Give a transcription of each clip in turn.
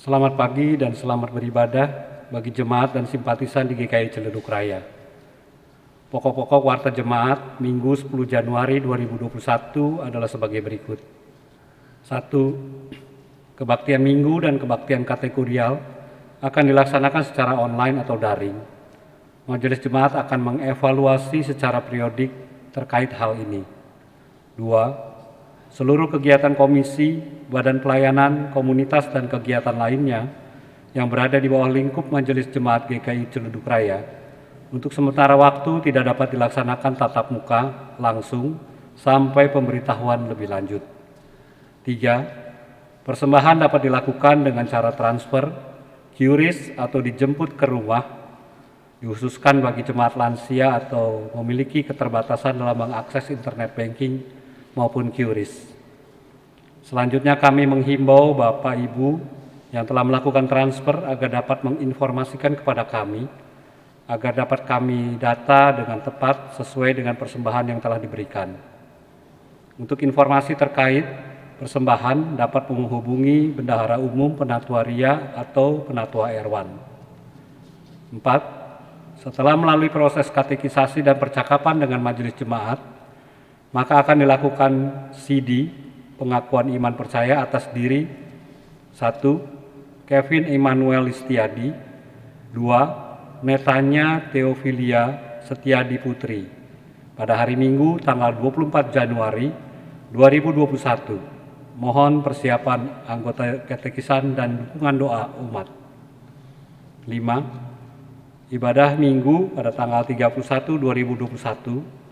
Selamat pagi dan selamat beribadah bagi jemaat dan simpatisan di GKI Ciledug Raya. Pokok-pokok warta jemaat Minggu 10 Januari 2021 adalah sebagai berikut. 1. Kebaktian Minggu dan kebaktian kategorial akan dilaksanakan secara online atau daring. Majelis Jemaat akan mengevaluasi secara periodik terkait hal ini. 2. Seluruh kegiatan komisi, badan pelayanan, komunitas, dan kegiatan lainnya yang berada di bawah lingkup Majelis Jemaat GKI Ciledug Raya untuk sementara waktu tidak dapat dilaksanakan tatap muka langsung sampai pemberitahuan lebih lanjut. 3. Persembahan dapat dilakukan dengan cara transfer, QRIS atau dijemput ke rumah, dikhususkan bagi jemaat lansia atau memiliki keterbatasan dalam mengakses internet banking maupun QRIS. Selanjutnya kami menghimbau Bapak Ibu yang telah melakukan transfer agar dapat menginformasikan kepada kami, agar dapat kami data dengan tepat sesuai dengan persembahan yang telah diberikan. Untuk informasi terkait persembahan dapat menghubungi Bendahara Umum Penatua Ria atau Penatua Erwan. 4. Setelah melalui proses katekisasi dan percakapan dengan majelis jemaat, maka akan dilakukan CD, pengakuan iman percaya atas diri. 1. Kevin Emmanuel Listiadi. 2. Netanya Theophilia Setiadi Putri. Pada hari Minggu tanggal 24 Januari 2021. Mohon persiapan anggota katekisan dan dukungan doa umat. 5. Ibadah Minggu pada tanggal 31 2021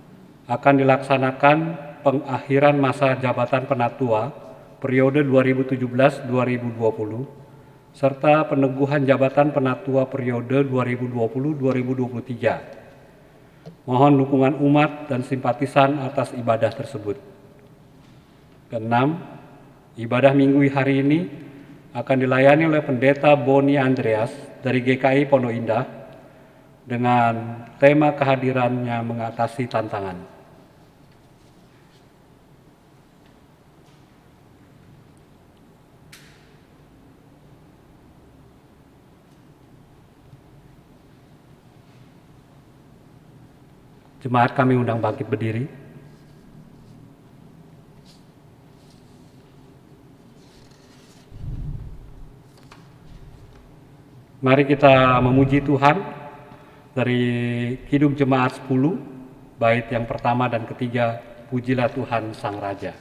akan dilaksanakan pengakhiran masa jabatan penatua periode 2017-2020 serta peneguhan jabatan penatua periode 2020-2023. Mohon dukungan umat dan simpatisan atas ibadah tersebut. Keenam, ibadah Minggu hari ini akan dilayani oleh Pendeta Boni Andreas dari GKI Pondok Indah dengan tema kehadirannya mengatasi tantangan. Jemaat kami undang bangkit berdiri. Mari kita memuji Tuhan dari Kidung Jemaat 10, bait yang pertama dan ketiga, Pujilah Tuhan Sang Raja.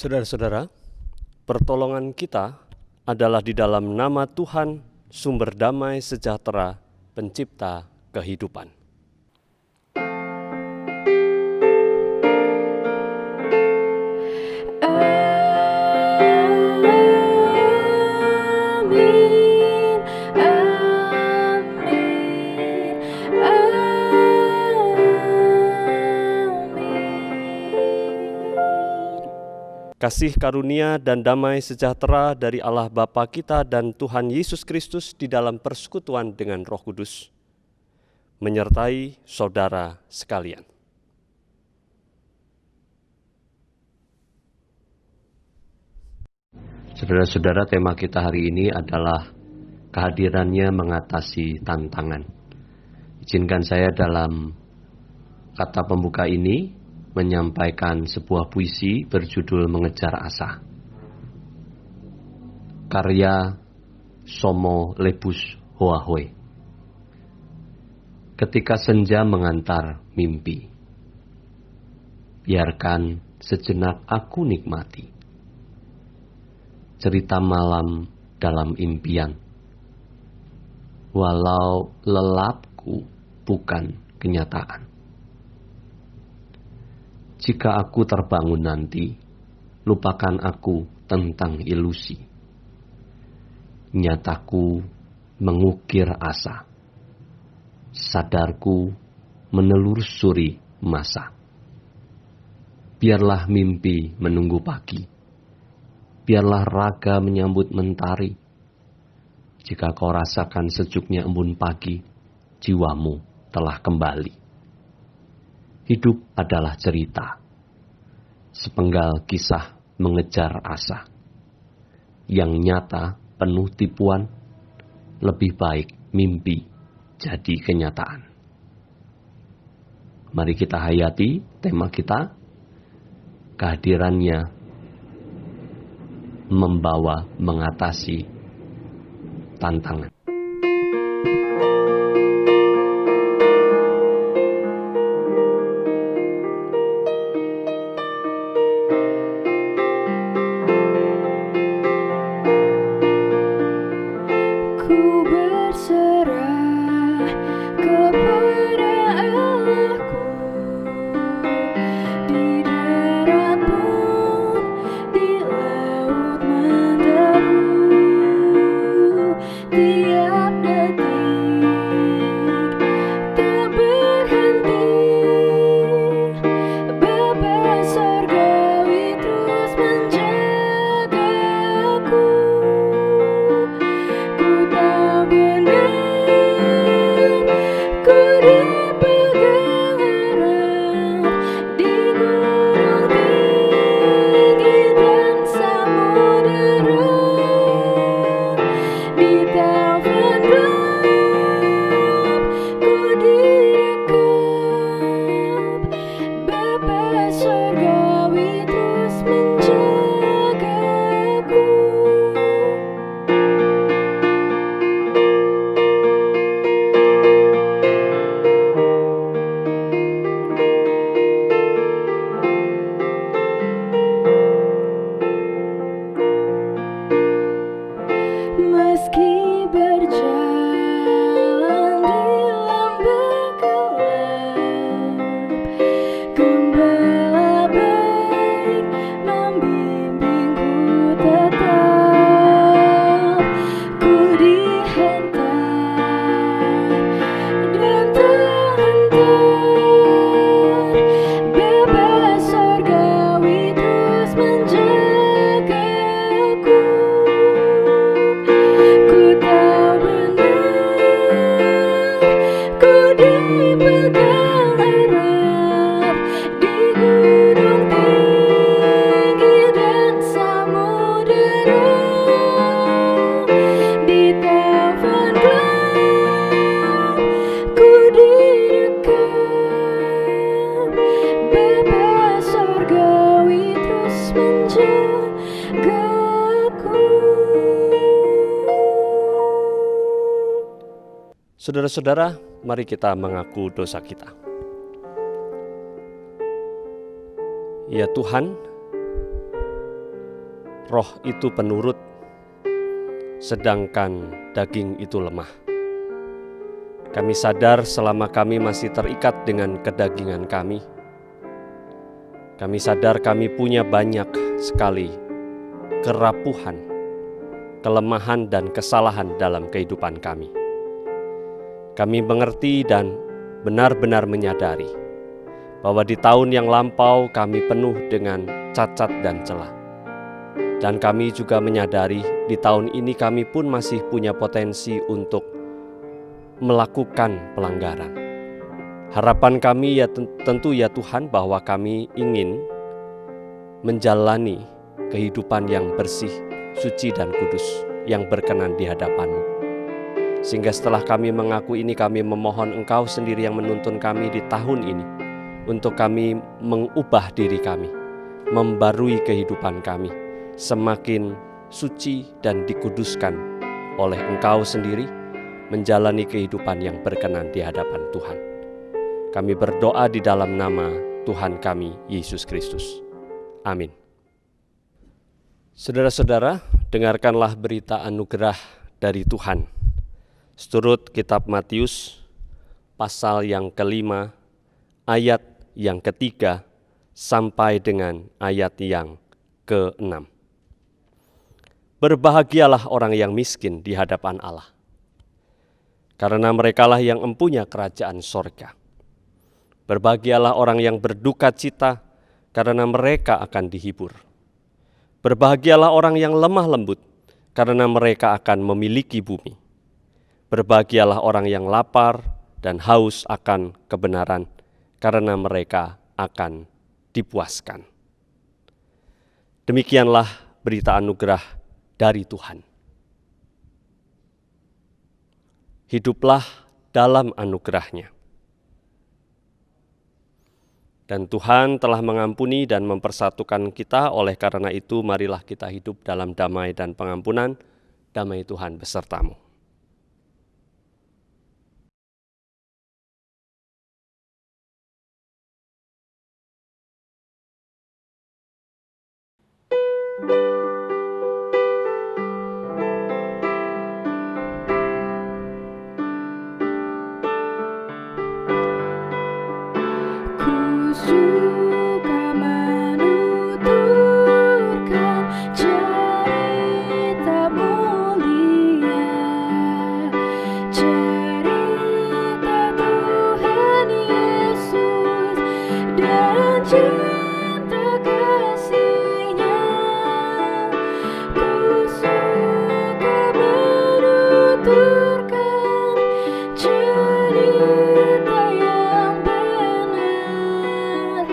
Saudara-saudara, pertolongan kita adalah di dalam nama Tuhan, sumber damai sejahtera, pencipta kehidupan. Kasih karunia dan damai sejahtera dari Allah Bapa kita dan Tuhan Yesus Kristus di dalam persekutuan dengan Roh Kudus menyertai saudara sekalian. Saudara-saudara, tema kita hari ini adalah kehadirannya mengatasi tantangan. Izinkan saya dalam kata pembuka ini menyampaikan sebuah puisi berjudul Mengejar Asa. Karya Somo Lebus Hoahoe. Ketika senja mengantar mimpi, biarkan sejenak aku nikmati cerita malam dalam impian, walau lelapku bukan kenyataan. Jika aku terbangun nanti, lupakan aku tentang ilusi. Nyataku mengukir asa, sadarku menelusuri masa. Biarlah mimpi menunggu pagi, biarlah raga menyambut mentari. Jika kau rasakan sejuknya embun pagi, jiwamu telah kembali. Hidup adalah cerita, sepenggal kisah mengejar asa. Yang nyata penuh tipuan, lebih baik mimpi jadi kenyataan. Mari kita hayati tema kita, kehadirannya membawa mengatasi tantangan. Ku berserah kepada Allahku, di darat pun, di laut menderu. Tiap detik tak berhenti, Bapa Sorgawi terus menjagaku. Ku tak benar, ku dipegang erat di gunung tinggi dan samudera. Di taufan gelap ku direkap, Bapa Sorgawi terus menjagaku. Meski berjalan di lembah gelap, Gembala baik membimbingku tetap. Ku dihantar dan terhentar, Bapa Sorgawi terus menjagaku. Ku tahu benar, ku dipegang erat di gunung tinggi dan samudera. Di taufan gelap ku direkap, Bapa Sorgawi terus menjagaku. Saudara-saudara, mari kita mengaku dosa kita. Ya Tuhan, roh itu penurut, sedangkan daging itu lemah. Kami sadar selama kami masih terikat dengan kedagingan kami. Kami sadar kami punya banyak sekali kerapuhan, kelemahan dan kesalahan dalam kehidupan kami. Kami mengerti dan benar-benar menyadari bahwa di tahun yang lampau kami penuh dengan cacat dan celah. Dan kami juga menyadari di tahun ini kami pun masih punya potensi untuk melakukan pelanggaran. Harapan kami ya tentu ya Tuhan bahwa kami ingin menjalani kehidupan yang bersih, suci dan kudus yang berkenan di hadapan-Mu. Sehingga setelah kami mengaku ini, kami memohon Engkau sendiri yang menuntun kami di tahun ini untuk kami mengubah diri kami, membarui kehidupan kami, semakin suci dan dikuduskan oleh Engkau sendiri, menjalani kehidupan yang berkenan di hadapan Tuhan. Kami berdoa di dalam nama Tuhan kami, Yesus Kristus. Amin. Saudara-saudara, dengarkanlah berita anugerah dari Tuhan. Seturut kitab Matius, pasal yang ke-5, ayat yang ke-3, sampai dengan ayat yang ke-6. Berbahagialah orang yang miskin di hadapan Allah, karena merekalah yang empunya kerajaan sorga. Berbahagialah orang yang berduka cita, karena mereka akan dihibur. Berbahagialah orang yang lemah lembut, karena mereka akan memiliki bumi. Berbahagialah orang yang lapar dan haus akan kebenaran, karena mereka akan dipuaskan. Demikianlah berita anugerah dari Tuhan. Hiduplah dalam anugerah-Nya. Dan Tuhan telah mengampuni dan mempersatukan kita, oleh karena itu marilah kita hidup dalam damai dan pengampunan. Damai Tuhan besertamu. Ku suka menuturkan cerita mulia, cerita Tuhan Yesus dan cinta kasih-Nya. Ku suka menuturkan cerita yang benar,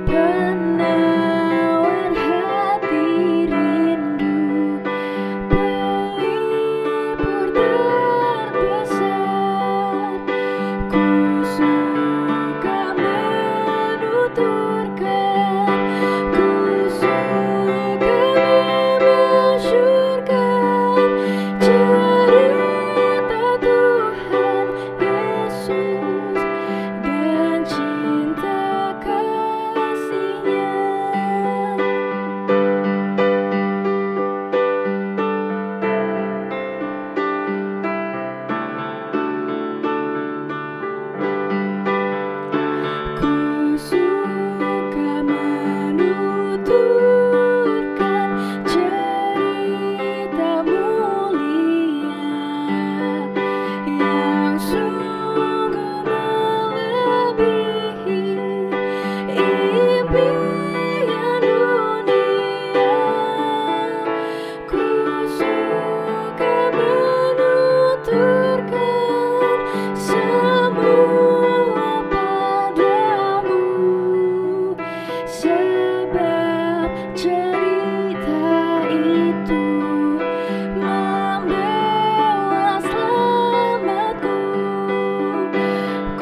penawar hati rindu, pelipur terbesar. Ku suka menuturkan, ku suka memasyurkan cerita Tuhan Yesus dan cinta kasih-Nya. Ku suka menuturkan cerita mulia yang sungguh melebihi impian dunia. Ku suka menuturkan semua padamu, sebab cerita itu membawa selamatku.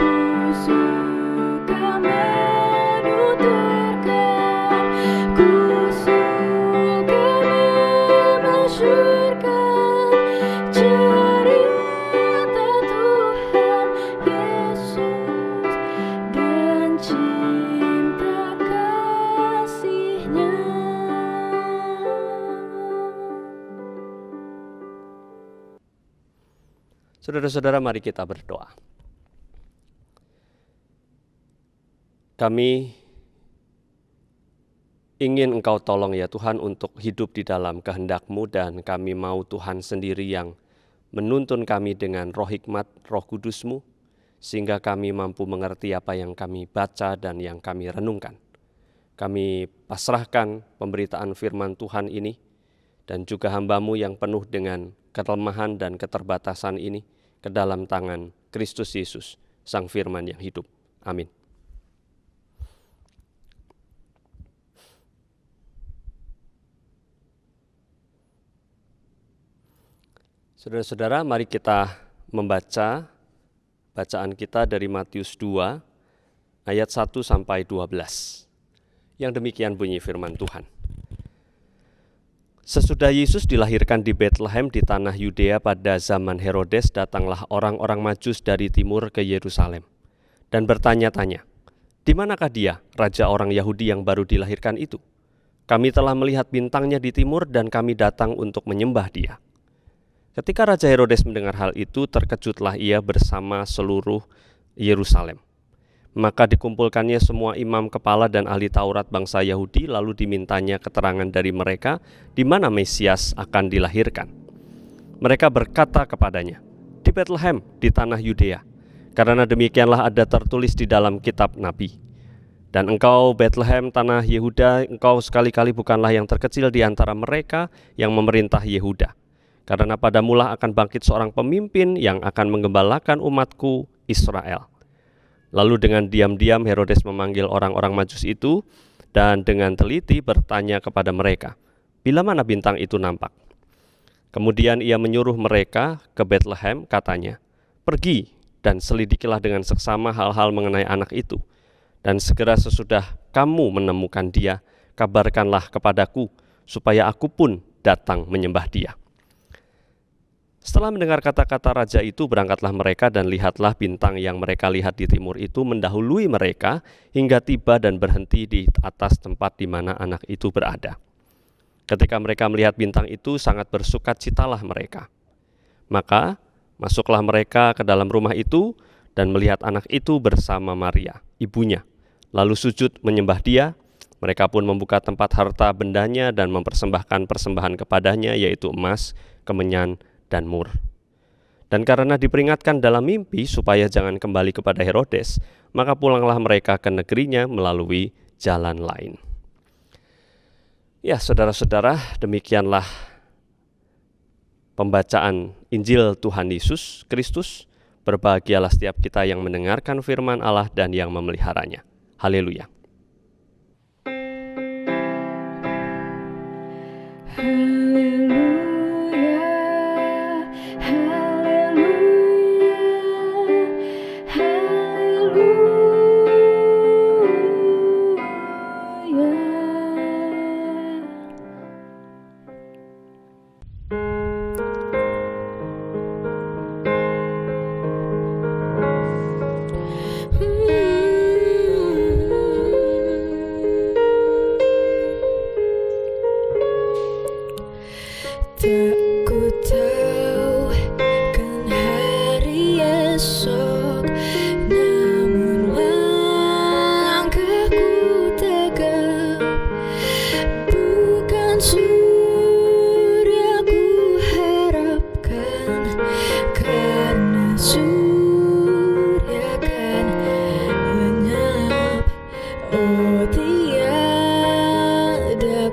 Ku suka menuturkan, ku suka memasyurkan cerita Tuhan Yesus dan cinta kasih-Nya. Saudara-saudara, mari kita berdoa. Kami ingin Engkau tolong ya Tuhan untuk hidup di dalam kehendak-Mu, dan kami mau Tuhan sendiri yang menuntun kami dengan roh hikmat, roh kudus-Mu, sehingga kami mampu mengerti apa yang kami baca dan yang kami renungkan. Kami pasrahkan pemberitaan firman Tuhan ini, dan juga hamba-Mu yang penuh dengan kelemahan dan keterbatasan ini ke dalam tangan Kristus Yesus, Sang Firman yang hidup. Amin. Saudara-saudara, mari kita membaca bacaan kita dari Matius 2 ayat 1 sampai 12. Yang demikian bunyi firman Tuhan. Sesudah Yesus dilahirkan di Bethlehem di tanah Yudea pada zaman Herodes, datanglah orang-orang Majus dari timur ke Yerusalem dan bertanya-tanya, "Di manakah dia, raja orang Yahudi yang baru dilahirkan itu? Kami telah melihat bintangnya di timur dan kami datang untuk menyembah dia." Ketika Raja Herodes mendengar hal itu, terkejutlah ia bersama seluruh Yerusalem. Maka dikumpulkannya semua imam kepala dan ahli Taurat bangsa Yahudi, lalu dimintanya keterangan dari mereka di mana Mesias akan dilahirkan. Mereka berkata kepadanya, "Di Bethlehem, di tanah Yudea, karena demikianlah ada tertulis di dalam kitab Nabi. Dan engkau Bethlehem, tanah Yehuda, engkau sekali-kali bukanlah yang terkecil di antara mereka yang memerintah Yehuda. Karena padamulah akan bangkit seorang pemimpin yang akan menggembalakan umatku Israel." Lalu dengan diam-diam Herodes memanggil orang-orang Majus itu dan dengan teliti bertanya kepada mereka, "Bila mana bintang itu nampak?" Kemudian ia menyuruh mereka ke Bethlehem, katanya, "Pergi dan selidikilah dengan seksama hal-hal mengenai anak itu. Dan segera sesudah kamu menemukan dia, kabarkanlah kepadaku, supaya aku pun datang menyembah dia." Setelah mendengar kata-kata raja itu, berangkatlah mereka dan lihatlah bintang yang mereka lihat di timur itu mendahului mereka hingga tiba dan berhenti di atas tempat di mana anak itu berada. Ketika mereka melihat bintang itu, sangat bersukacitalah mereka. Maka masuklah mereka ke dalam rumah itu dan melihat anak itu bersama Maria, ibunya. Lalu sujud menyembah dia. Mereka pun membuka tempat harta bendanya dan mempersembahkan persembahan kepadanya, yaitu emas, kemenyan, dan mur. Dan karena diperingatkan dalam mimpi supaya jangan kembali kepada Herodes, maka pulanglah mereka ke negerinya melalui jalan lain. Ya, saudara-saudara, demikianlah pembacaan Injil Tuhan Yesus Kristus. Berbahagialah setiap kita yang mendengarkan firman Allah dan yang memeliharanya. Haleluya. Tak ku tahu kan hari esok, namun langkahku tegap. Bukan surya ku harapkan, karena surya kan lenyap. Oh, tiada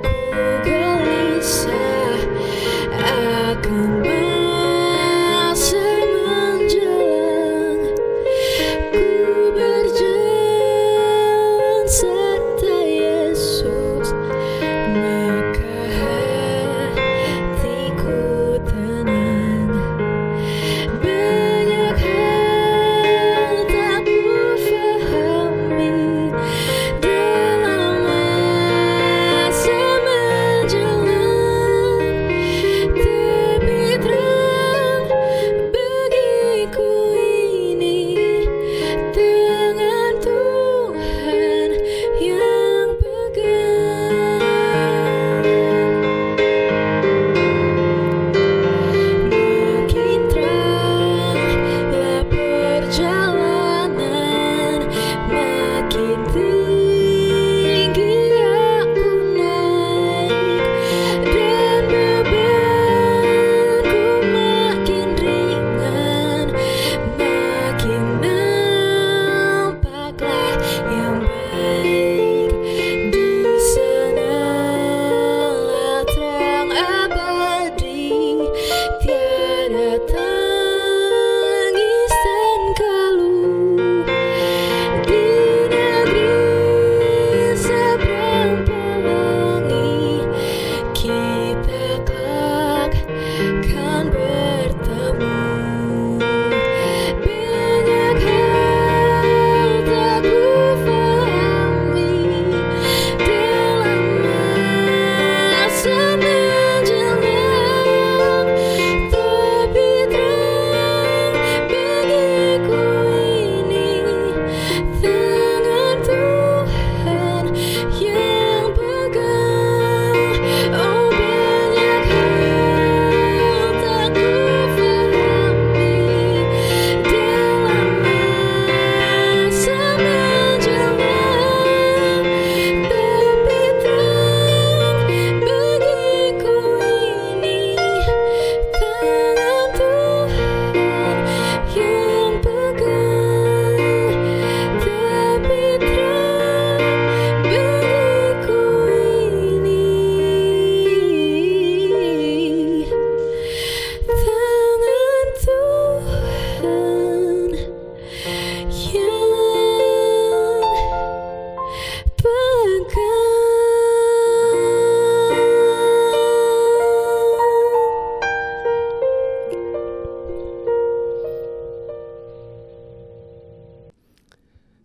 ku gelisah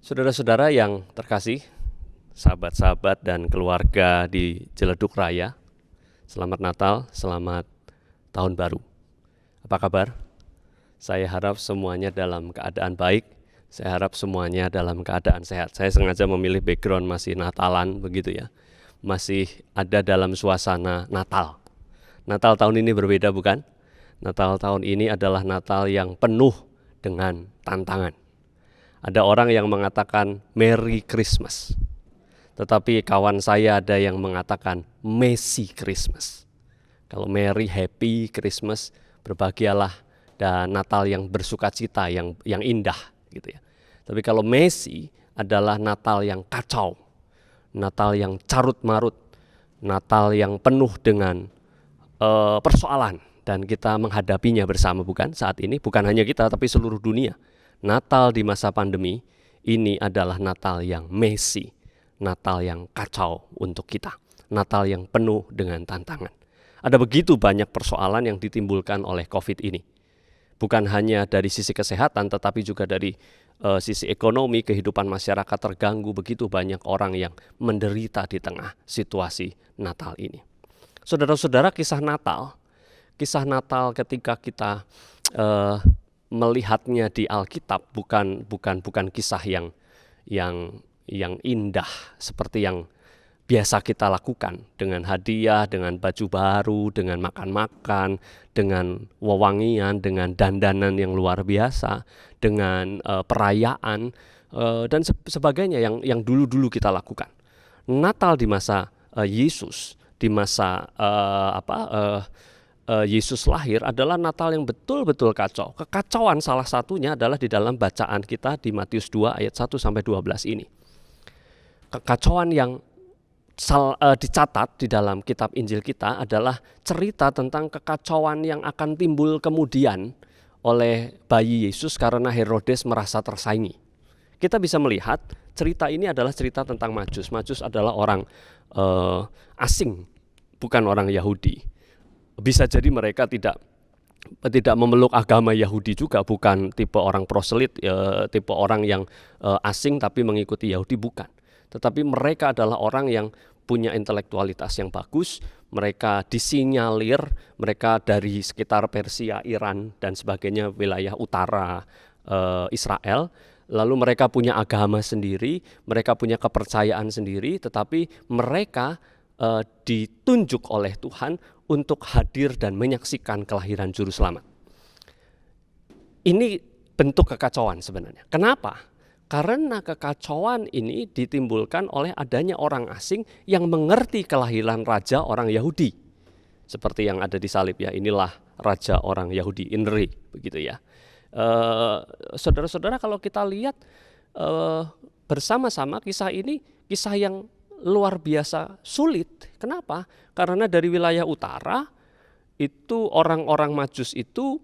Saudara-saudara yang terkasih, sahabat-sahabat dan keluarga di Ciledug Raya, selamat Natal, selamat Tahun Baru. Apa kabar? Saya harap semuanya dalam keadaan baik, saya harap semuanya dalam keadaan sehat. Saya sengaja memilih background masih Natalan begitu ya, masih ada dalam suasana Natal. Natal tahun ini berbeda bukan? Natal tahun ini adalah Natal yang penuh dengan tantangan. Ada orang yang mengatakan Merry Christmas, tetapi kawan saya ada yang mengatakan Messy Christmas. Kalau Merry, Happy Christmas, berbahagialah, dan Natal yang bersukacita, yang indah gitu ya. Tapi kalau Messy adalah Natal yang kacau, Natal yang carut-marut, Natal yang penuh dengan persoalan, dan kita menghadapinya bersama bukan saat ini, bukan hanya kita tapi seluruh dunia. Natal di masa pandemi ini adalah Natal yang messy, Natal yang kacau untuk kita, Natal yang penuh dengan tantangan. Ada begitu banyak persoalan yang ditimbulkan oleh COVID ini. Bukan hanya dari sisi kesehatan tetapi juga dari sisi ekonomi, kehidupan masyarakat terganggu, begitu banyak orang yang menderita di tengah situasi Natal ini. Saudara-saudara, kisah Natal ketika kita melihatnya di Alkitab bukan kisah yang indah seperti yang biasa kita lakukan dengan hadiah, dengan baju baru, dengan makan-makan, dengan wewangian, dengan dandanan yang luar biasa, dengan perayaan dan sebagainya yang dulu-dulu kita lakukan. Natal di masa Yesus, di masa Yesus lahir adalah Natal yang betul-betul kacau. Kekacauan salah satunya adalah di dalam bacaan kita di Matius 2 ayat 1-12 ini. Kekacauan yang dicatat di dalam kitab Injil kita adalah cerita tentang kekacauan yang akan timbul kemudian oleh bayi Yesus karena Herodes merasa tersaingi. Kita bisa melihat cerita ini adalah cerita tentang Majus. Majus adalah orang asing, bukan orang Yahudi. Bisa jadi mereka tidak memeluk agama Yahudi juga, bukan tipe orang proselit, tipe orang yang asing tapi mengikuti Yahudi, bukan. Tetapi mereka adalah orang yang punya intelektualitas yang bagus, mereka disinyalir, mereka dari sekitar Persia, Iran dan sebagainya, wilayah utara Israel. Lalu mereka punya agama sendiri, mereka punya kepercayaan sendiri, tetapi mereka ditunjuk oleh Tuhan untuk hadir dan menyaksikan kelahiran Juru Selamat. Ini bentuk kekacauan sebenarnya. Kenapa? Karena kekacauan ini ditimbulkan oleh adanya orang asing yang mengerti kelahiran raja orang Yahudi. Seperti yang ada di salib ya, inilah raja orang Yahudi, INRI, begitu ya. Saudara-saudara, kalau kita lihat bersama-sama kisah ini, kisah yang luar biasa sulit. Kenapa? Karena dari wilayah utara itu orang-orang Majus itu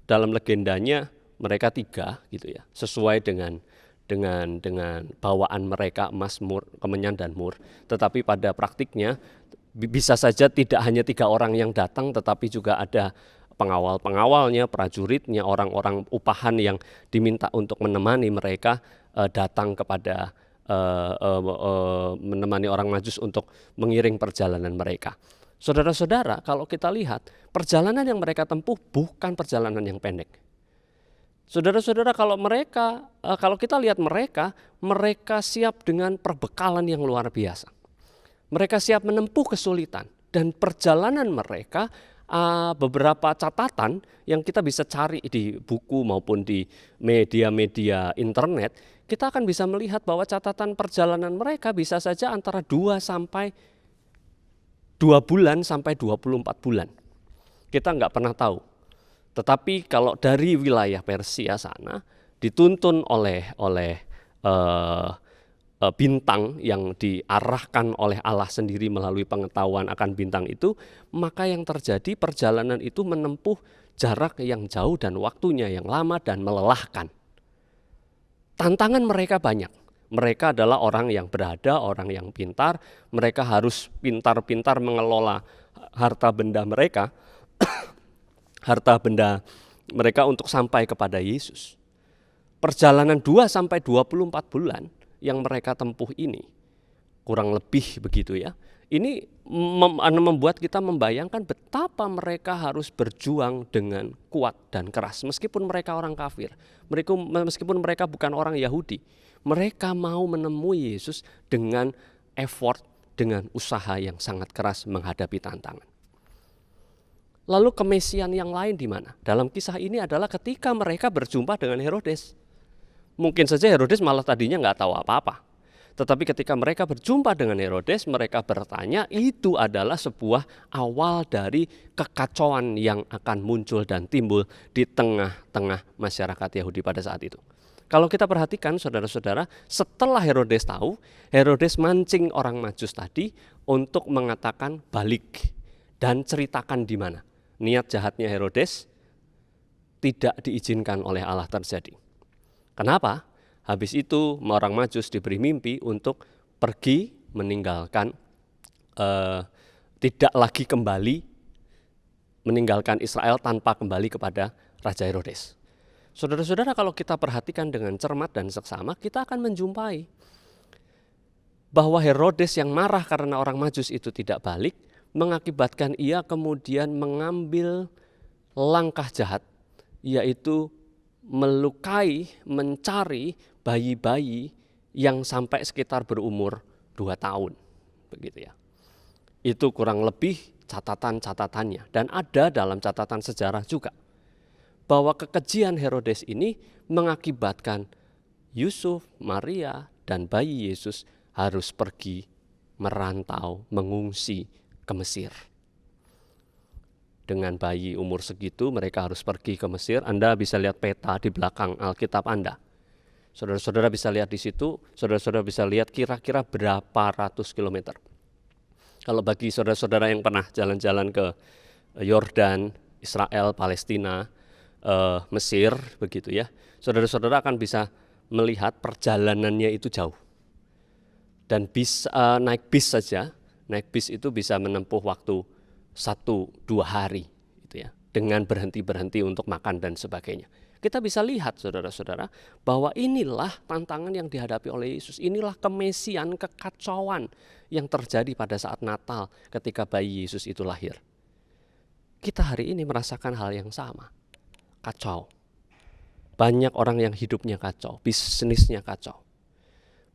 dalam legendanya mereka 3 gitu ya, sesuai dengan bawaan mereka emas, mur, kemenyan dan mur. Tetapi pada praktiknya bisa saja tidak hanya 3 orang yang datang, tetapi juga ada pengawal-pengawalnya, prajuritnya, orang-orang upahan yang diminta untuk menemani mereka datang kepada menemani orang Majus untuk mengiring perjalanan mereka. Saudara-saudara, kalau kita lihat perjalanan yang mereka tempuh bukan perjalanan yang pendek. Saudara-saudara, kalau kita lihat mereka siap dengan perbekalan yang luar biasa. Mereka siap menempuh kesulitan, dan perjalanan mereka beberapa catatan yang kita bisa cari di buku maupun di media-media internet, kita akan bisa melihat bahwa catatan perjalanan mereka bisa saja antara 2 bulan sampai 24 bulan. Kita nggak pernah tahu. Tetapi kalau dari wilayah Persia sana dituntun oleh bintang yang diarahkan oleh Allah sendiri melalui pengetahuan akan bintang itu, maka yang terjadi perjalanan itu menempuh jarak yang jauh dan waktunya yang lama dan melelahkan. Tantangan mereka banyak. Mereka adalah orang yang berada, orang yang pintar. Mereka harus pintar-pintar mengelola harta benda mereka, harta benda mereka untuk sampai kepada Yesus. Perjalanan 2-24 bulan yang mereka tempuh ini, kurang lebih begitu ya, ini membuat kita membayangkan betapa mereka harus berjuang dengan kuat dan keras. Meskipun mereka orang kafir, meskipun mereka bukan orang Yahudi, mereka mau menemui Yesus dengan effort, dengan usaha yang sangat keras menghadapi tantangan. Lalu kemesian yang lain di mana? Dalam kisah ini adalah ketika mereka berjumpa dengan Herodes. Mungkin saja Herodes malah tadinya nggak tahu apa-apa. Tetapi ketika mereka berjumpa dengan Herodes, mereka bertanya, itu adalah sebuah awal dari kekacauan yang akan muncul dan timbul di tengah-tengah masyarakat Yahudi pada saat itu. Kalau kita perhatikan saudara-saudara, setelah Herodes tahu, Herodes mancing orang Majus tadi untuk mengatakan balik dan ceritakan di mana. Niat jahatnya Herodes tidak diizinkan oleh Allah terjadi. Kenapa? Habis itu orang Majus diberi mimpi untuk pergi meninggalkan, tidak lagi kembali meninggalkan Israel tanpa kembali kepada Raja Herodes. Saudara-saudara, kalau kita perhatikan dengan cermat dan seksama, kita akan menjumpai bahwa Herodes yang marah karena orang Majus itu tidak balik, mengakibatkan ia kemudian mengambil langkah jahat, yaitu melukai, mencari bayi-bayi yang sampai sekitar berumur 2 tahun. Begitu ya. Itu kurang lebih catatan-catatannya. Dan ada dalam catatan sejarah juga bahwa kekejian Herodes ini mengakibatkan Yusuf, Maria, dan bayi Yesus harus pergi merantau, mengungsi ke Mesir. Dengan bayi umur segitu mereka harus pergi ke Mesir. Anda bisa lihat peta di belakang Alkitab Anda. Saudara-saudara bisa lihat di situ, saudara-saudara bisa lihat kira-kira berapa ratus kilometer. Kalau bagi saudara-saudara yang pernah jalan-jalan ke Yordan, Israel, Palestina, Mesir, begitu ya, saudara-saudara akan bisa melihat perjalanannya itu jauh. Dan naik bis saja, naik bis itu bisa menempuh waktu 1-2 hari gitu ya, dengan berhenti-berhenti untuk makan dan sebagainya. Kita bisa lihat saudara-saudara bahwa inilah tantangan yang dihadapi oleh Yesus. Inilah kemesian, kekacauan yang terjadi pada saat Natal ketika bayi Yesus itu lahir. Kita hari ini merasakan hal yang sama. Kacau. Banyak orang yang hidupnya kacau, bisnisnya kacau.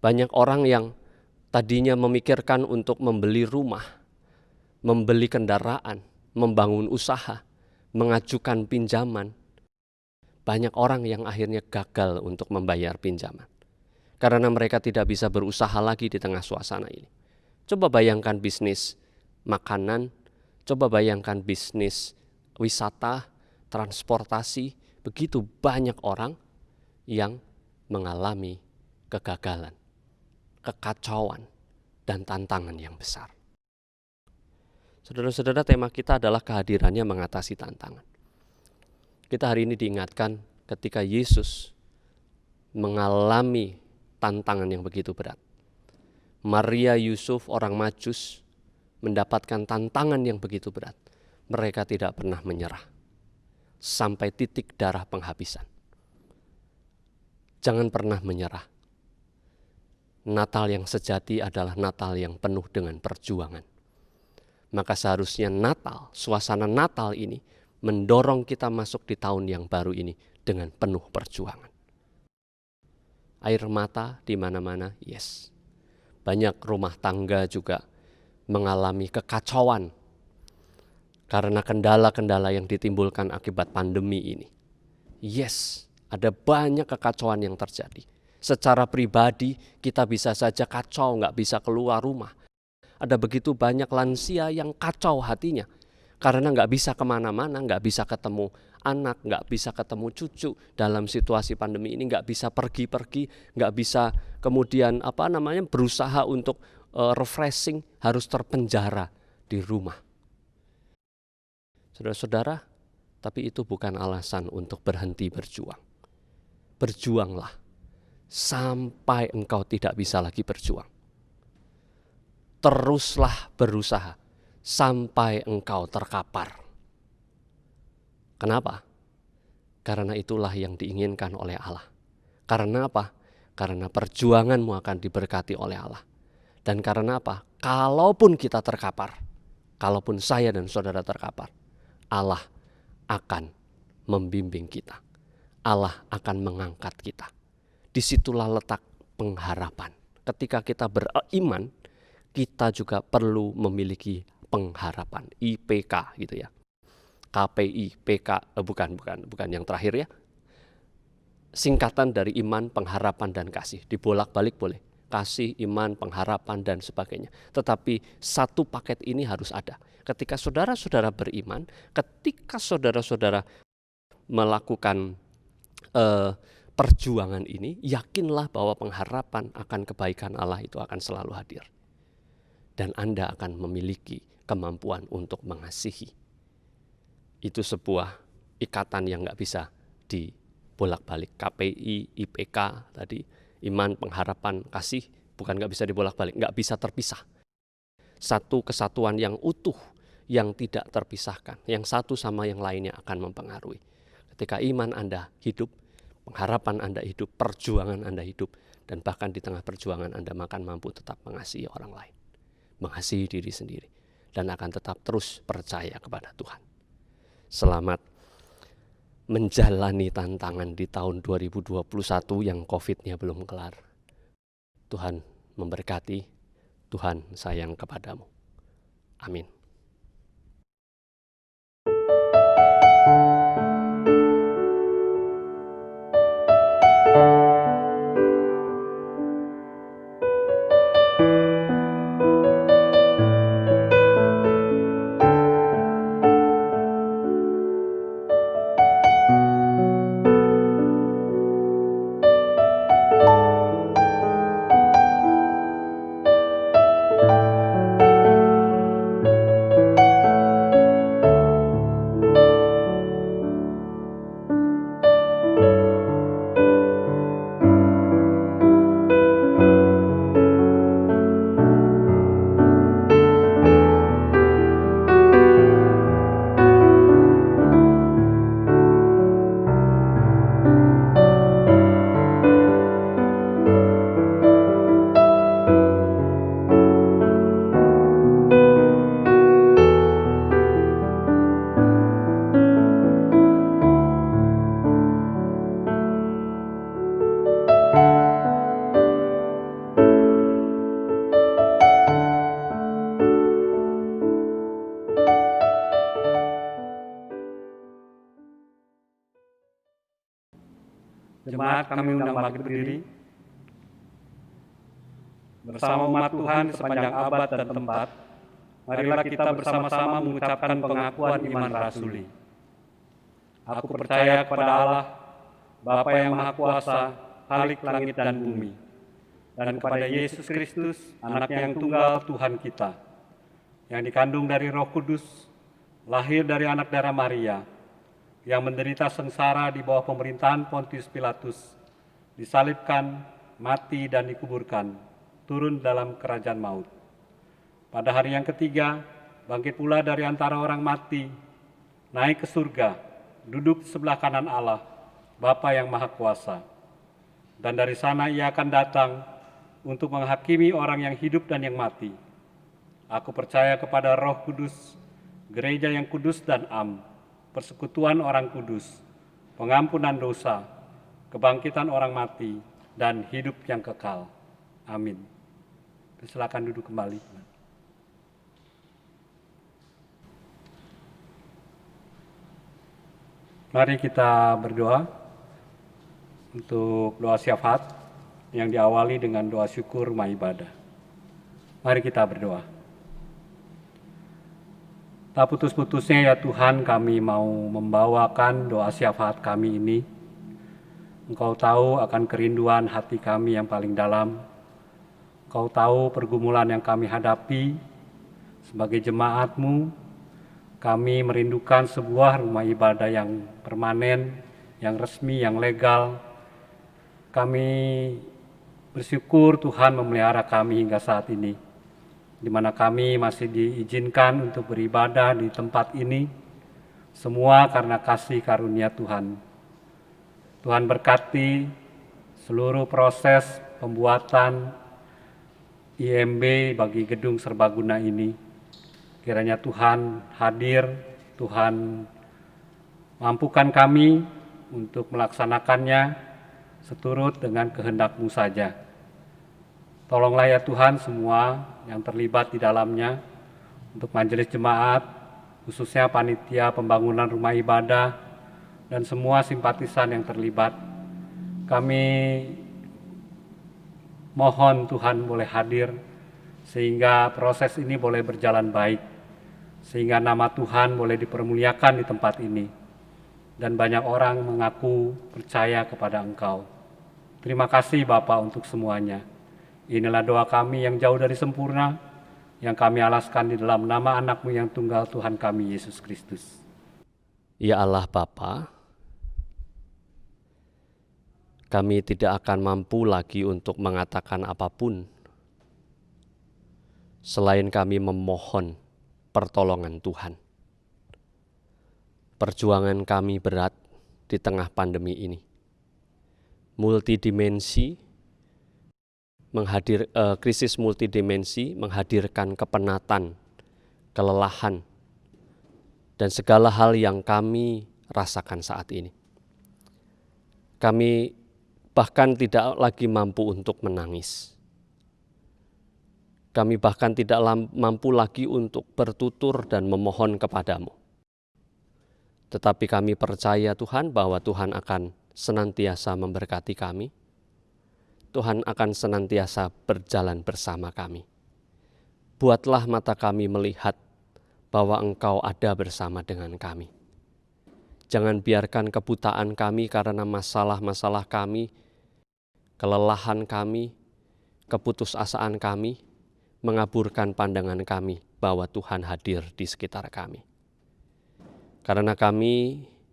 Banyak orang yang tadinya memikirkan untuk membeli rumah, membeli kendaraan, membangun usaha, mengajukan pinjaman. Banyak orang yang akhirnya gagal untuk membayar pinjaman karena mereka tidak bisa berusaha lagi di tengah suasana ini. Coba bayangkan bisnis makanan, coba bayangkan bisnis wisata, transportasi, begitu banyak orang yang mengalami kegagalan, kekacauan, dan tantangan yang besar. Saudara-saudara, tema kita adalah kehadirannya mengatasi tantangan. Kita hari ini diingatkan ketika Yesus mengalami tantangan yang begitu berat. Maria, Yusuf, orang Majus mendapatkan tantangan yang begitu berat. Mereka tidak pernah menyerah sampai titik darah penghabisan. Jangan pernah menyerah. Natal yang sejati adalah Natal yang penuh dengan perjuangan. Maka seharusnya Natal, suasana Natal ini mendorong kita masuk di tahun yang baru ini dengan penuh perjuangan. Air mata di mana-mana, yes. Banyak rumah tangga juga mengalami kekacauan karena kendala-kendala yang ditimbulkan akibat pandemi ini. Yes, ada banyak kekacauan yang terjadi. Secara pribadi kita bisa saja kacau, nggak bisa keluar rumah. Ada begitu banyak lansia yang kacau hatinya karena nggak bisa kemana-mana, nggak bisa ketemu anak, nggak bisa ketemu cucu dalam situasi pandemi ini, nggak bisa pergi-pergi, nggak bisa kemudian berusaha untuk refreshing, harus terpenjara di rumah. Saudara-saudara, tapi itu bukan alasan untuk berhenti berjuang. Berjuanglah sampai engkau tidak bisa lagi berjuang. Teruslah berusaha sampai engkau terkapar. Kenapa? Karena itulah yang diinginkan oleh Allah. Karena apa? Karena perjuanganmu akan diberkati oleh Allah. Dan karena apa? Kalaupun kita terkapar, kalaupun saya dan saudara terkapar, Allah akan membimbing kita. Allah akan mengangkat kita. Disitulah letak pengharapan. Ketika kita beriman, kita juga perlu memiliki pengharapan. IPK gitu ya. KPI, PK, bukan yang terakhir ya. Singkatan dari iman, pengharapan, dan kasih. Dibolak-balik boleh. Kasih, iman, pengharapan, dan sebagainya. Tetapi satu paket ini harus ada. Ketika saudara-saudara beriman, ketika saudara-saudara melakukan perjuangan ini, yakinlah bahwa pengharapan akan kebaikan Allah itu akan selalu hadir. Dan Anda akan memiliki kemampuan untuk mengasihi. Itu sebuah ikatan yang gak bisa dibolak-balik. KPI, IPK tadi, iman, pengharapan, kasih, bukan gak bisa dibolak-balik, gak bisa terpisah. Satu kesatuan yang utuh, yang tidak terpisahkan, yang satu sama yang lainnya akan mempengaruhi. Ketika iman Anda hidup, pengharapan Anda hidup, perjuangan Anda hidup, dan bahkan di tengah perjuangan Anda akan mampu tetap mengasihi orang lain, mengasihi diri sendiri, dan akan tetap terus percaya kepada Tuhan. Selamat menjalani tantangan di tahun 2021 yang COVID-nya belum kelar. Tuhan memberkati, Tuhan sayang kepadamu. Amin. Jemaat, kami undang bangkit berdiri. Bersama umat Tuhan sepanjang abad dan tempat, marilah kita bersama-sama mengucapkan pengakuan iman rasuli. Aku percaya kepada Allah, Bapa yang Maha Kuasa, Khalik langit dan bumi, dan kepada Yesus Kristus, Anaknya yang tunggal Tuhan kita, yang dikandung dari Roh Kudus, lahir dari anak darah Maria, yang menderita sengsara di bawah pemerintahan Pontius Pilatus, disalibkan, mati dan dikuburkan, turun dalam kerajaan maut. Pada hari yang ketiga, bangkit pula dari antara orang mati, naik ke surga, duduk di sebelah kanan Allah, Bapa yang Maha Kuasa. Dan dari sana ia akan datang untuk menghakimi orang yang hidup dan yang mati. Aku percaya kepada Roh Kudus, gereja yang kudus dan am, persekutuan orang kudus, pengampunan dosa, kebangkitan orang mati, dan hidup yang kekal. Amin. Silakan duduk kembali. Mari kita berdoa untuk doa syafaat yang diawali dengan doa syukur rumah ibadah. Mari kita berdoa. Tak putus-putusnya ya Tuhan, kami mau membawakan doa syafaat kami ini. Engkau tahu akan kerinduan hati kami yang paling dalam. Engkau tahu pergumulan yang kami hadapi sebagai jemaat-Mu. Kami merindukan sebuah rumah ibadah yang permanen, yang resmi, yang legal. Kami bersyukur Tuhan memelihara kami hingga saat ini, di mana kami masih diizinkan untuk beribadah di tempat ini, semua karena kasih karunia Tuhan. Tuhan berkati seluruh proses pembuatan IMB bagi gedung serbaguna ini. Kiranya Tuhan hadir, Tuhan mampukan kami untuk melaksanakannya seturut dengan kehendak-Mu saja. Tolonglah ya Tuhan semua yang terlibat di dalamnya, untuk majelis jemaat, khususnya panitia pembangunan rumah ibadah, dan semua simpatisan yang terlibat. Kami mohon Tuhan boleh hadir, sehingga proses ini boleh berjalan baik, sehingga nama Tuhan boleh dipermuliakan di tempat ini, dan banyak orang mengaku percaya kepada Engkau. Terima kasih Bapa untuk semuanya. Inilah doa kami yang jauh dari sempurna, yang kami alaskan di dalam nama anak-Mu yang tunggal, Tuhan kami Yesus Kristus. Ya Allah Bapa, kami tidak akan mampu lagi untuk mengatakan apapun selain kami memohon pertolongan Tuhan. Perjuangan kami berat di tengah pandemi ini. Krisis multidimensi menghadirkan kepenatan, kelelahan, dan segala hal yang kami rasakan saat ini. Kami bahkan tidak lagi mampu untuk menangis. Kami bahkan tidak mampu lagi untuk bertutur dan memohon kepadamu. Tetapi kami percaya Tuhan bahwa Tuhan akan senantiasa memberkati kami. Tuhan akan senantiasa berjalan bersama kami. Buatlah mata kami melihat bahwa Engkau ada bersama dengan kami. Jangan biarkan kebutaan kami karena masalah-masalah kami, kelelahan kami, keputusasaan kami, mengaburkan pandangan kami bahwa Tuhan hadir di sekitar kami. Karena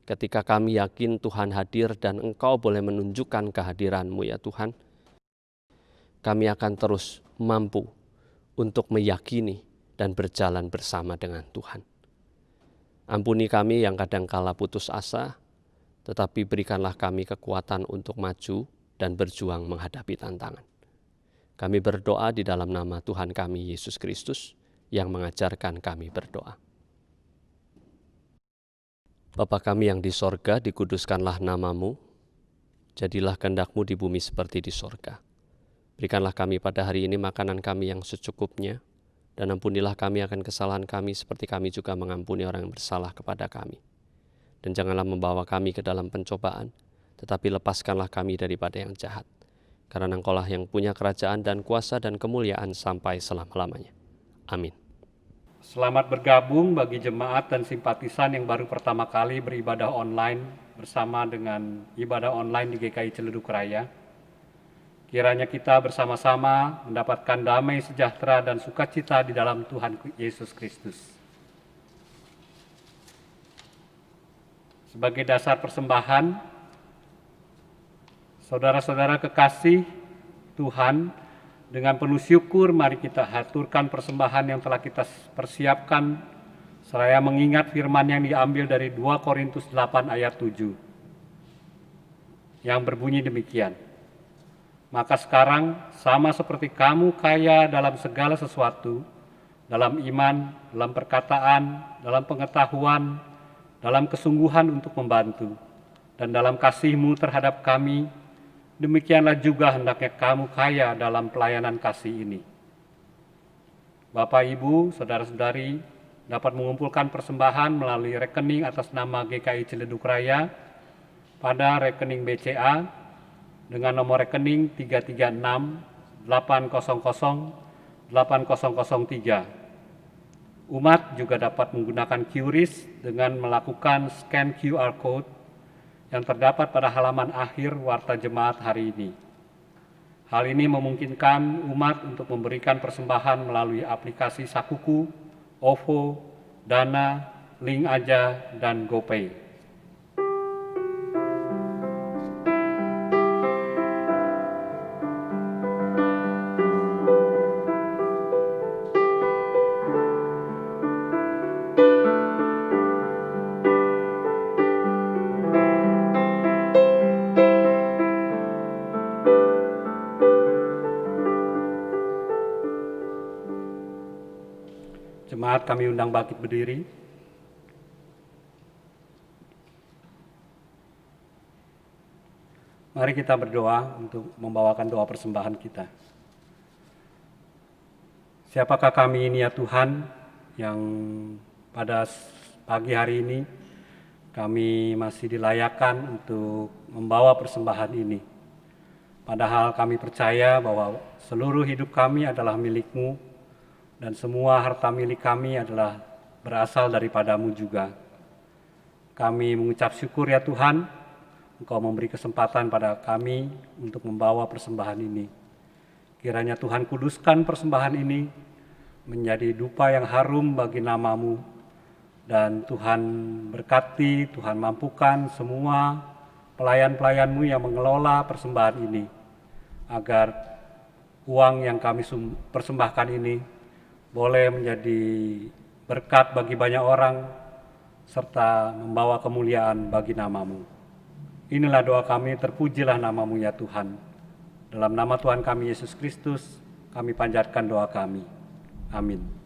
ketika kami yakin Tuhan hadir dan Engkau boleh menunjukkan kehadiran-Mu ya Tuhan, kami akan terus mampu untuk meyakini dan berjalan bersama dengan Tuhan. Ampuni kami yang kadangkala putus asa, tetapi berikanlah kami kekuatan untuk maju dan berjuang menghadapi tantangan. Kami berdoa di dalam nama Tuhan kami Yesus Kristus yang mengajarkan kami berdoa. Bapa kami yang di sorga, dikuduskanlah nama-Mu, jadilah kehendak-Mu di bumi seperti di sorga. Berikanlah kami pada hari ini makanan kami yang secukupnya, dan ampunilah kami akan kesalahan kami seperti kami juga mengampuni orang yang bersalah kepada kami. Dan janganlah membawa kami ke dalam pencobaan, tetapi lepaskanlah kami daripada yang jahat. Karena Engkau-lah yang punya kerajaan dan kuasa dan kemuliaan sampai selama-lamanya. Amin. Selamat bergabung bagi jemaat dan simpatisan yang baru pertama kali beribadah online bersama dengan ibadah online di GKI Ciledug Raya. Kiranya kita bersama-sama mendapatkan damai sejahtera dan sukacita di dalam Tuhan Yesus Kristus. Sebagai dasar persembahan, saudara-saudara kekasih Tuhan, dengan penuh syukur mari kita haturkan persembahan yang telah kita persiapkan, seraya mengingat firman yang diambil dari 2 Korintus 8 ayat 7, yang berbunyi demikian. Maka sekarang sama seperti kamu kaya dalam segala sesuatu, dalam iman, dalam perkataan, dalam pengetahuan, dalam kesungguhan untuk membantu, dan dalam kasih-Mu terhadap kami, demikianlah juga hendaknya kamu kaya dalam pelayanan kasih ini. Bapak, Ibu, Saudara-saudari dapat mengumpulkan persembahan melalui rekening atas nama GKI Ciledug Raya pada rekening BCA dengan nomor rekening 336-800-8003. Umat juga dapat menggunakan QRIS dengan melakukan scan QR Code yang terdapat pada halaman akhir Warta Jemaat hari ini. Hal ini memungkinkan umat untuk memberikan persembahan melalui aplikasi Sakuku, OVO, Dana, Link Aja, dan GoPay. kami undang bangkit berdiri. Mari kita berdoa untuk membawakan doa persembahan kita. Siapakah kami ini ya Tuhan, yang pada pagi hari ini kami masih dilayakkan untuk membawa persembahan ini. Padahal kami percaya bahwa seluruh hidup kami adalah milik-Mu dan semua harta milik kami adalah berasal daripadamu juga. Kami mengucap syukur ya Tuhan, Engkau memberi kesempatan pada kami untuk membawa persembahan ini. Kiranya Tuhan kuduskan persembahan ini menjadi dupa yang harum bagi nama-Mu. Dan Tuhan berkati, Tuhan mampukan semua pelayan-pelayan-Mu yang mengelola persembahan ini, agar uang yang kami persembahkan ini boleh menjadi berkat bagi banyak orang, serta membawa kemuliaan bagi nama-Mu. Inilah doa kami, terpujilah nama-Mu ya Tuhan. Dalam nama Tuhan kami Yesus Kristus, kami panjatkan doa kami. Amin.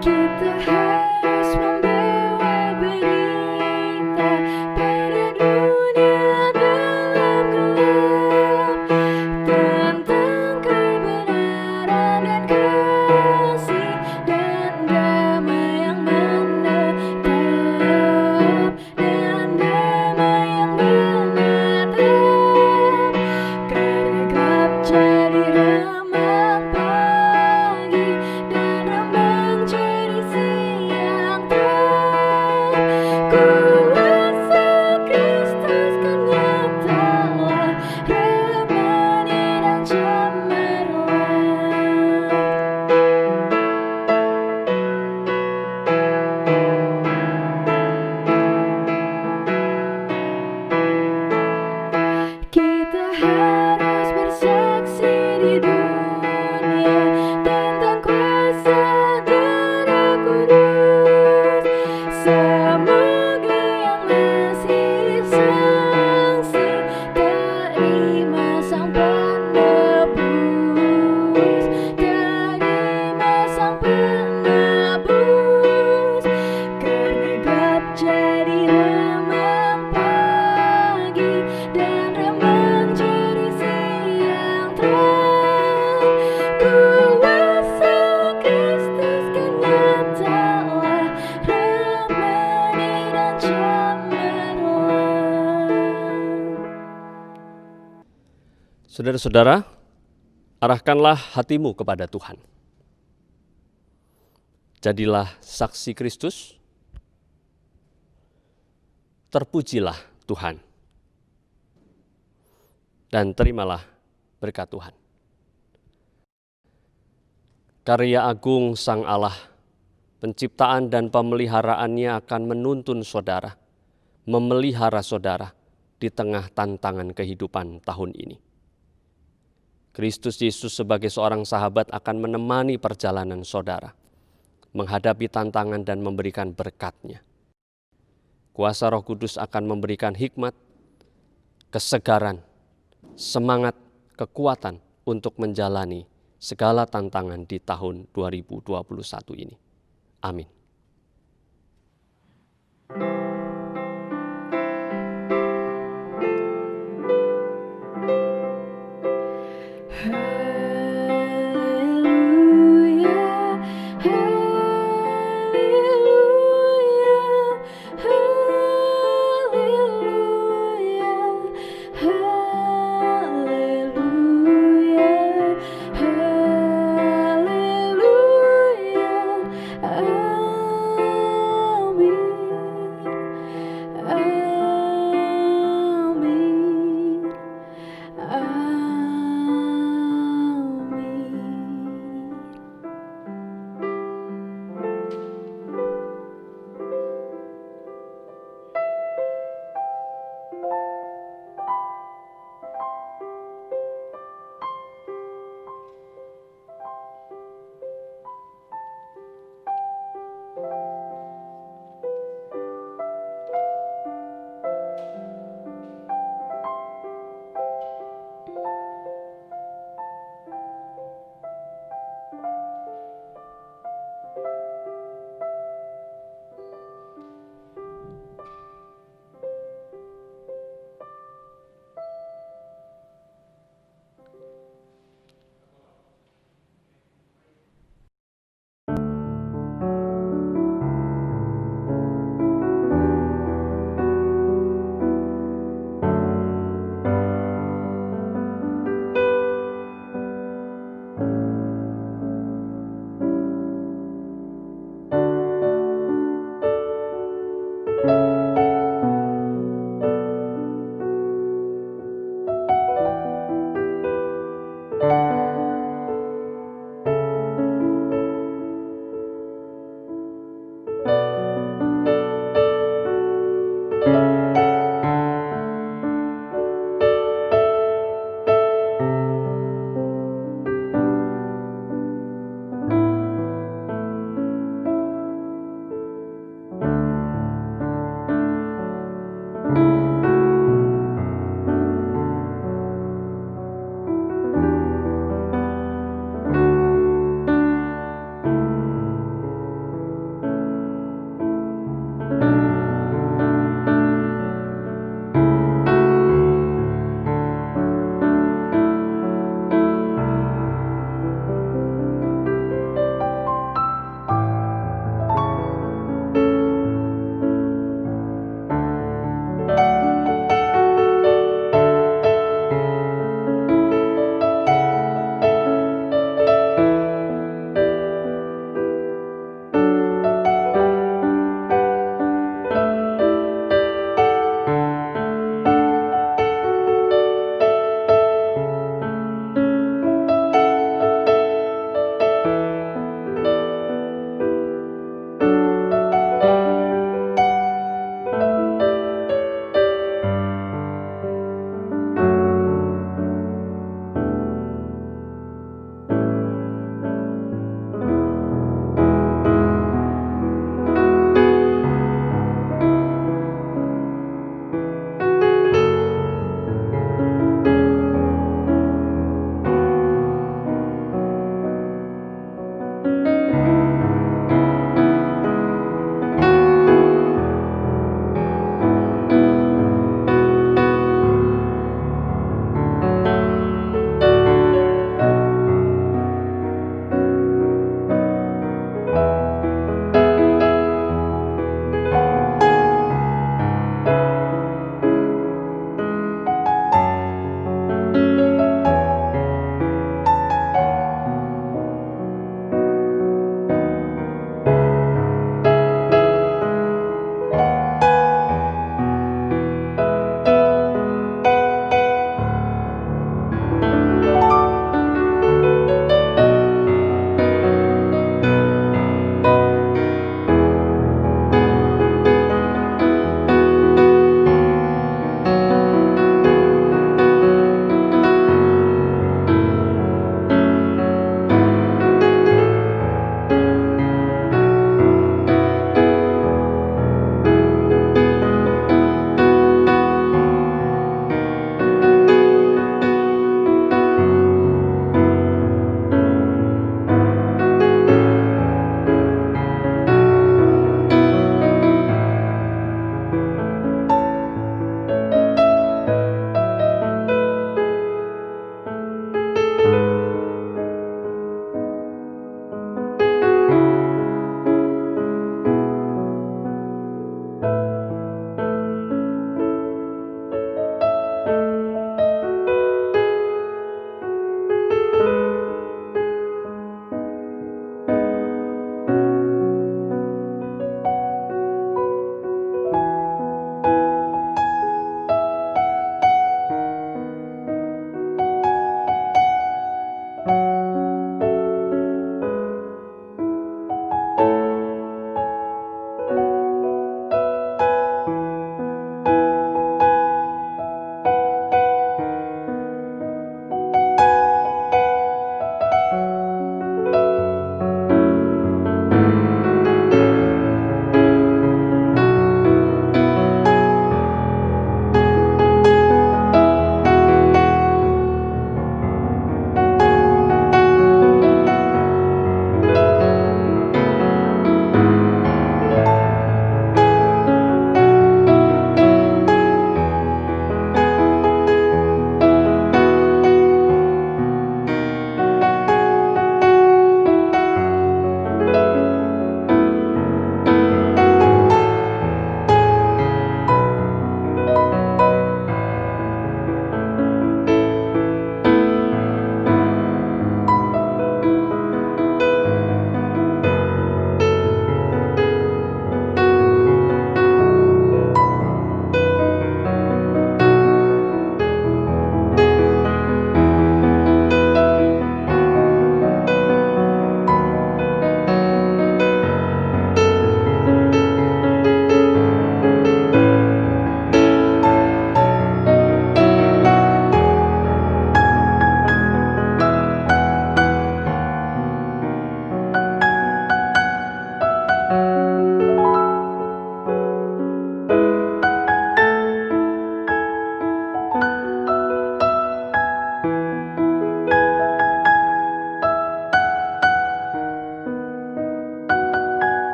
Kita harus membawa berita pada dunia dalam gelap tentang kebenaran dan kasih dan damai yang menetap, dan damai yang menetap. Karena gelap jadi remang pagi dan remang jadi siang terang. Kuasa Kristus kan nyatalah, remani dan cemerlang. Kita harus bersaksi di dunia tentang kuasa Darah Kudus. Semoga yang masih saksi terima Sang Penebus, terima Sang Penebus. Karena gelap jadi remang pagi dan remang jadi siang terang. Kuasa Kristus kan nyatalah, remani dan cemerlang. Saudara-saudara, arahkanlah hatimu kepada Tuhan. Jadilah saksi Kristus, terpujilah Tuhan, dan terimalah berkat Tuhan. Karya agung Sang Allah, penciptaan dan pemeliharaannya akan menuntun saudara, memelihara saudara di tengah tantangan kehidupan tahun ini. Kristus Yesus sebagai seorang sahabat akan menemani perjalanan saudara, menghadapi tantangan dan memberikan berkat-Nya. Kuasa Roh Kudus akan memberikan hikmat, kesegaran, semangat, kekuatan untuk menjalani segala tantangan di tahun 2021 ini. Amin.